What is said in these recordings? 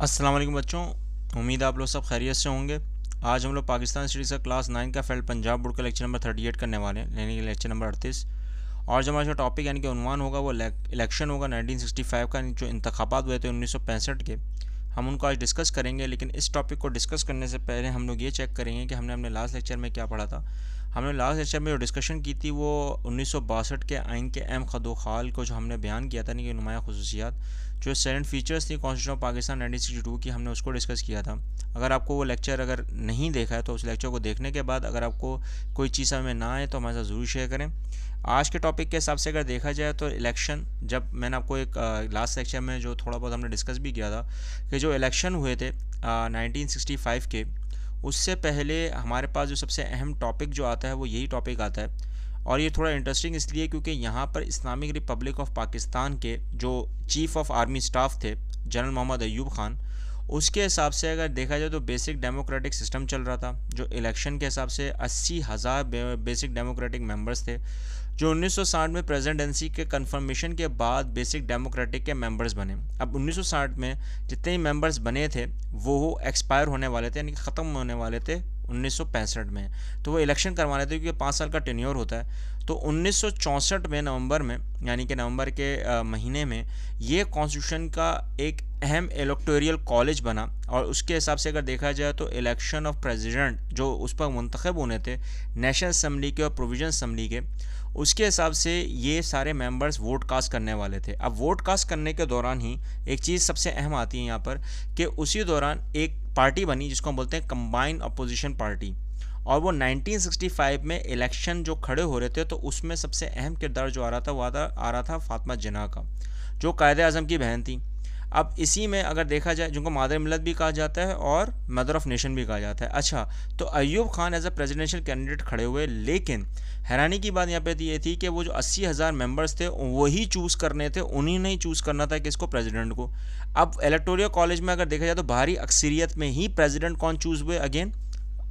अस्सलाम वालेकुम बच्चों, उम्मीद है आप लोग सब खैरियत से होंगे। आज हम लोग पाकिस्तान स्टडीज़ का क्लास 9 का फेल पंजाब बोर्ड का लेक्चर नंबर 38 करने वाले हैं, यानी कि लेक्चर नंबर 38। और जो हमारा टॉपिक यानी कि उन्वान होगा वो इलेक्शन होगा 1965 का, जो इंतखाबात हुए थे 1965 के, हम उनको आज डिस्कस करेंगे। लेकिन इस टॉपिक को डिस्कस करने से पहले हम लोग ये चेक करेंगे कि हमने अपने लास्ट लेक्चर में क्या पढ़ा था। हमने लास्ट लेक्चर में जो डिस्कशन की थी वो 1962 के आइन के अहम खदोखाल को जो हमने बयान किया था, यानी कि नुमाया खसूसियात, जो 7 फीचर्स थी कॉन्स्टिट्यूशन ऑफ पाकिस्तान 1962 की, हमने उसको डिस्कस किया था। अगर आपको वो लेक्चर अगर नहीं देखा है तो उस लेक्चर को देखने के बाद अगर आपको कोई चीज़ समझ में ना आए तो हमारे साथ ज़रूर शेयर करें। आज के टॉपिक के हिसाब से अगर देखा जाए तो इलेक्शन, जब मैंने आपको एक लास्ट लेक्चर में जो थोड़ा बहुत हमने डिस्कस भी किया था कि जो इलेक्शन हुए थे 1965 के, उससे पहले हमारे पास जो सबसे अहम टॉपिक जो आता है वो यही टॉपिक आता है। और ये थोड़ा इंटरेस्टिंग इसलिए क्योंकि यहाँ पर इस्लामिक रिपब्लिक ऑफ पाकिस्तान के जो चीफ़ ऑफ आर्मी स्टाफ थे जनरल मोहम्मद अयूब खान, उसके हिसाब से अगर देखा जाए तो बेसिक डेमोक्रेटिक सिस्टम चल रहा था। जो इलेक्शन के हिसाब से 80,000 बेसिक डेमोक्रेटिक मेंबर्स थे, जो 1960 में प्रेसिडेंसी के कंफर्मेशन के बाद बेसिक डेमोक्रेटिक के मेंबर्स बने। अब 1960 में जितने ही मेंबर्स बने थे वो एक्सपायर होने वाले थे, यानी कि ख़त्म होने वाले थे 1965 में। तो वो इलेक्शन करवाने थे क्योंकि 5 साल का टेन्योर होता है। तो 1964 में नवंबर में, यानी कि नवंबर के महीने में, ये कॉन्स्टिट्यूशन का एक अहम इलेक्टोरियल कॉलेज बना। और उसके हिसाब से अगर देखा जाए तो इलेक्शन ऑफ प्रेसिडेंट जो उस पर मुंतखब होने थे नेशनल असम्बली के और प्रोविजन असम्बली के, उसके हिसाब से ये सारे मेंबर्स वोट कास्ट करने वाले थे। अब वोट कास्ट करने के दौरान ही एक चीज़ सबसे अहम आती है यहाँ पर कि उसी दौरान एक पार्टी बनी जिसको हम बोलते हैं कंबाइंड अपोजिशन पार्टी। और वो 1965 में इलेक्शन जो खड़े हो रहे थे तो उसमें सबसे अहम किरदार जो आ रहा था वो आ रहा था फातिमा जिन्ना का, जो कायदे आज़म की बहन थी। अब इसी में अगर देखा जाए, जिनको मादर मिलत भी कहा जाता है और मदर ऑफ नेशन भी कहा जाता है। अच्छा, तो Ayub Khan as a presidential candidate खड़े हुए, लेकिन हैरानी की बात यहाँ पे ये थी कि वो जो 80,000 मेंबर्स थे वही चूज़ करने थे, उन्हीं ने ही चूज़ करना था किसको, प्रेसिडेंट को। अब इलेक्टोरियल कॉलेज में अगर देखा जाए तो भारी अक्सरियत में ही प्रेसिडेंट कौन चूज़ हुए, अगेन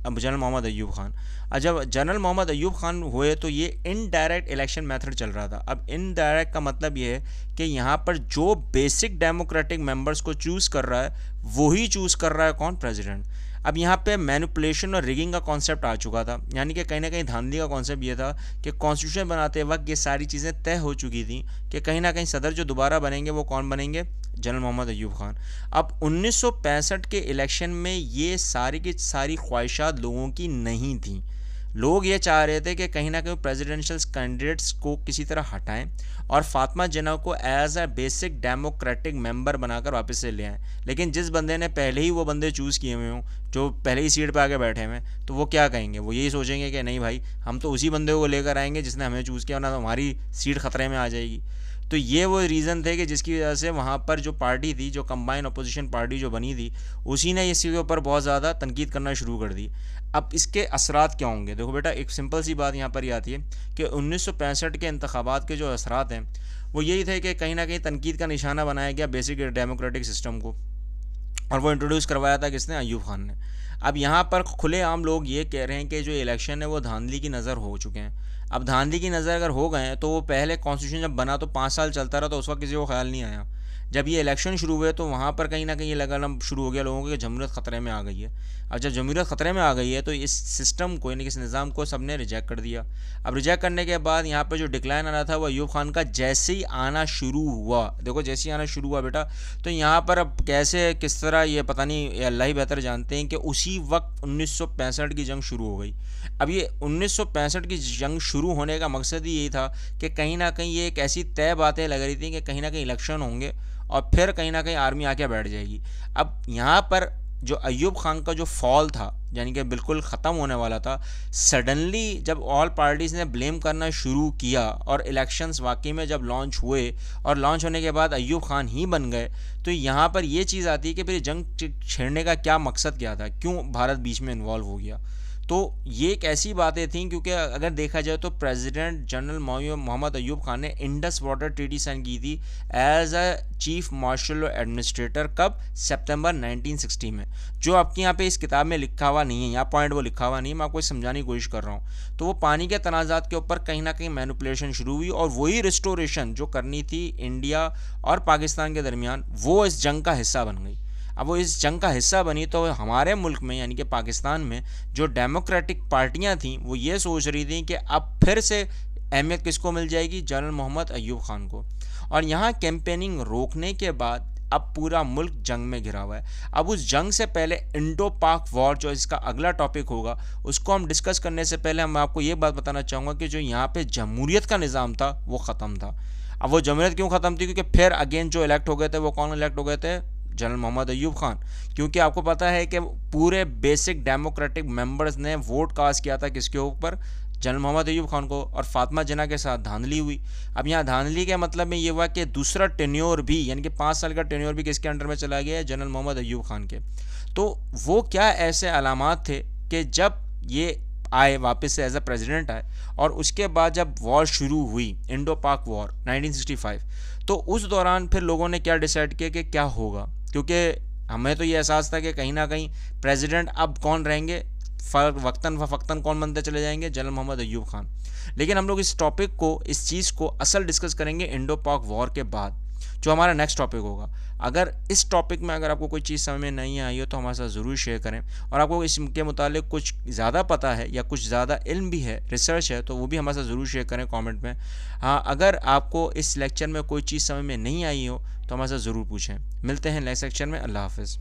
अब जनरल मोहम्मद अयूब खान। और जब जनरल मोहम्मद अयूब खान हुए तो ये इनडायरेक्ट इलेक्शन मेथड चल रहा था। अब इनडायरेक्ट का मतलब ये है कि यहाँ पर जो बेसिक डेमोक्रेटिक मेंबर्स को चूज़ कर रहा है वही चूज़ कर रहा है कौन, प्रेसिडेंट। अब यहाँ पे मैनिपुलेशन और रिगिंग का कॉन्सेप्ट आ चुका था, यानी कि कहीं ना कहीं धांधली का कॉन्सेप्ट ये था कि कॉन्स्टिट्यूशन बनाते वक्त ये सारी चीज़ें तय हो चुकी थी कि कहीं ना कहीं सदर जो दोबारा बनेंगे वो कौन बनेंगे, जनरल मोहम्मद अयूब खान। अब 1965 के इलेक्शन में ये सारी की सारी ख्वाहिशात लोगों की नहीं थी। लोग ये चाह रहे थे कि कहीं ना कहीं प्रेसिडेंशियल कैंडिडेट्स को किसी तरह हटाएं और फातिमा जिन्ना को as a basic democratic member बनाकर वापस से ले आएं। लेकिन जिस बंदे ने पहले ही वो बंदे चूज़ किए हुए हों, जो पहले ही सीट पे आके बैठे हुए हैं, तो वो क्या कहेंगे, वो यही सोचेंगे कि नहीं भाई, हम तो उसी बंदे को लेकर आएंगे जिसने हमें चूज़ किया, वरना तो हमारी सीट खतरे में आ जाएगी। तो ये वो रीज़न थे कि जिसकी वजह से वहाँ पर जो पार्टी थी, जो कंबाइन अपोजिशन पार्टी जो बनी थी, उसी ने इसके ऊपर बहुत ज़्यादा तनकीद करना शुरू कर दी। अब इसके असरात क्या होंगे, देखो बेटा, एक सिंपल सी बात यहाँ पर ये आती है कि 1965 के इंतखाबात के जो असरात हैं वो यही थे कि कहीं ना कहीं तनकीद का निशाना बनाया गया बेसिक डेमोक्रेटिक सिस्टम को, और वो इंट्रोड्यूस करवाया था किसने, अयूब खान ने। अब यहाँ पर खुलेआम लोग ये कह रहे हैं कि जो इलेक्शन है वो धांधली की नज़र हो चुके हैं। अब धांधली की नज़र अगर हो गए हैं तो वो पहले कॉन्स्टिट्यूशन जब बना तो 5 साल चलता रहा, तो उस वक्त किसी को ख्याल नहीं आया। जब ये इलेक्शन शुरू हुए तो वहाँ पर कहीं ना कहीं ये लगना शुरू हो गया लोगों को कि जमहूरियत ख़तरे में आ गई है। अब जब जमहूरियत ख़तरे में आ गई है तो इस सिस्टम को, यानी कि इस निज़ाम को सब ने रिजेक्ट कर दिया। अब रिजेक्ट करने के बाद यहाँ पर जो डिक्लाइन आना था वो अयूब खान का जैसे ही आना शुरू हुआ, देखो जैसे ही आना शुरू हुआ बेटा, तो यहाँ पर अब कैसे किस तरह ये पता नहीं, अल्लाह ही बेहतर जानते हैं कि उसी वक्त 1965 की जंग शुरू हो गई। अब ये 1965 की जंग शुरू होने का मकसद ही यही था कि कहीं ना कहीं ये एक ऐसी तय बातें लग रही थी कि कहीं ना कहीं इलेक्शन होंगे और फिर कहीं ना कहीं आर्मी आके बैठ जाएगी। अब यहाँ पर जो अयूब खान का जो फॉल था, यानी कि बिल्कुल ख़त्म होने वाला था, सडनली जब ऑल पार्टीज़ ने ब्लेम करना शुरू किया और इलेक्शंस वाकई में जब लॉन्च हुए और लॉन्च होने के बाद अयूब खान ही बन गए, तो यहाँ पर ये चीज़ आती है कि फिर जंग छेड़ने का क्या मकसद क्या था, क्यों भारत बीच में इन्वॉल्व हो गया। तो ये एक ऐसी बातें थी क्योंकि अगर देखा जाए तो प्रेसिडेंट जनरल मोहम्मद अयूब खान ने इंडस वाटर ट्रीटी साइन की थी as a chief martial administrator, कब, सितंबर 1960 में। जो आपके यहाँ पे इस किताब में लिखा हुआ नहीं है, यहाँ पॉइंट वो लिखा हुआ नहीं है, मैं आपको समझाने की कोशिश कर रहा हूँ। तो वो पानी के तनाज़ात के ऊपर कहीं ना कहीं मैनिपुलेशन शुरू हुई और वही रिस्टोरेशन जो करनी थी इंडिया और पाकिस्तान के दरमियान, वो इस जंग का हिस्सा बन गई। अब वो इस जंग का हिस्सा बनी तो हमारे मुल्क में यानी कि पाकिस्तान में जो डेमोक्रेटिक पार्टियां थीं वो ये सोच रही थी कि अब फिर से अहमियत किसको मिल जाएगी, जनरल मोहम्मद अय्यूब खान को। और यहाँ कैंपेनिंग रोकने के बाद अब पूरा मुल्क जंग में घिरा हुआ है। अब उस जंग से पहले इंडो पाक वॉर जो इसका अगला टॉपिक होगा उसको हम डिस्कस करने से पहले मैं आपको ये बात बताना चाहूँगा कि जो यहाँ पे जमहूरियत का निज़ाम था वो ख़त्म था। अब वो जमहूरियत क्यों ख़त्म थी, क्योंकि फिर अगेन जो इलेक्ट हो गए थे वो कौन इलेक्ट हो गए थे, जनरल मोहम्मद अय्यूब खान। क्योंकि आपको पता है कि पूरे बेसिक डेमोक्रेटिक मेंबर्स ने वोट कास्ट किया था किसके ऊपर, जनरल मोहम्मद अय्यूब खान को, और फातिमा जिन्ना के साथ धांधली हुई। अब यहाँ धांधली के मतलब में ये हुआ कि दूसरा टेन्योर भी यानी कि 5 साल का टेन्योर भी किसके अंडर में चला गया है, जनरल मोहम्मद अय्यूब खान के। तो वो क्या ऐसे अलामात थे कि जब ये आए वापस से एज अ प्रेसिडेंट आए और उसके बाद जब वॉर शुरू हुई इंडो पाक वॉर 1965, तो उस दौरान फिर लोगों ने क्या डिसाइड किया कि क्या होगा, क्योंकि हमें तो ये एहसास था कि कहीं ना कहीं प्रेसिडेंट अब कौन रहेंगे, वक्तन फ़क्तन कौन बनते चले जाएंगे, जनरल मोहम्मद अय्यूब खान। लेकिन हम लोग इस टॉपिक को, इस चीज़ को असल डिस्कस करेंगे इंडो पाक वॉर के बाद, जो हमारा नेक्स्ट टॉपिक होगा। अगर इस टॉपिक में अगर आपको कोई चीज़ समझ में नहीं आई हो तो हमारे साथ ज़रूर शेयर करें, और आपको इसके मुतालिक कुछ ज़्यादा पता है या कुछ ज़्यादा इल्म भी है, रिसर्च है, तो वो भी हमारे साथ ज़रूर शेयर करें कमेंट में। हाँ, अगर आपको इस लेक्चर में कोई चीज़ समझ में नहीं आई हो तो हमारे साथ ज़रूर पूछें। मिलते हैं नेक्स्ट लेक्चर में। अल्लाह हाफ़िज़।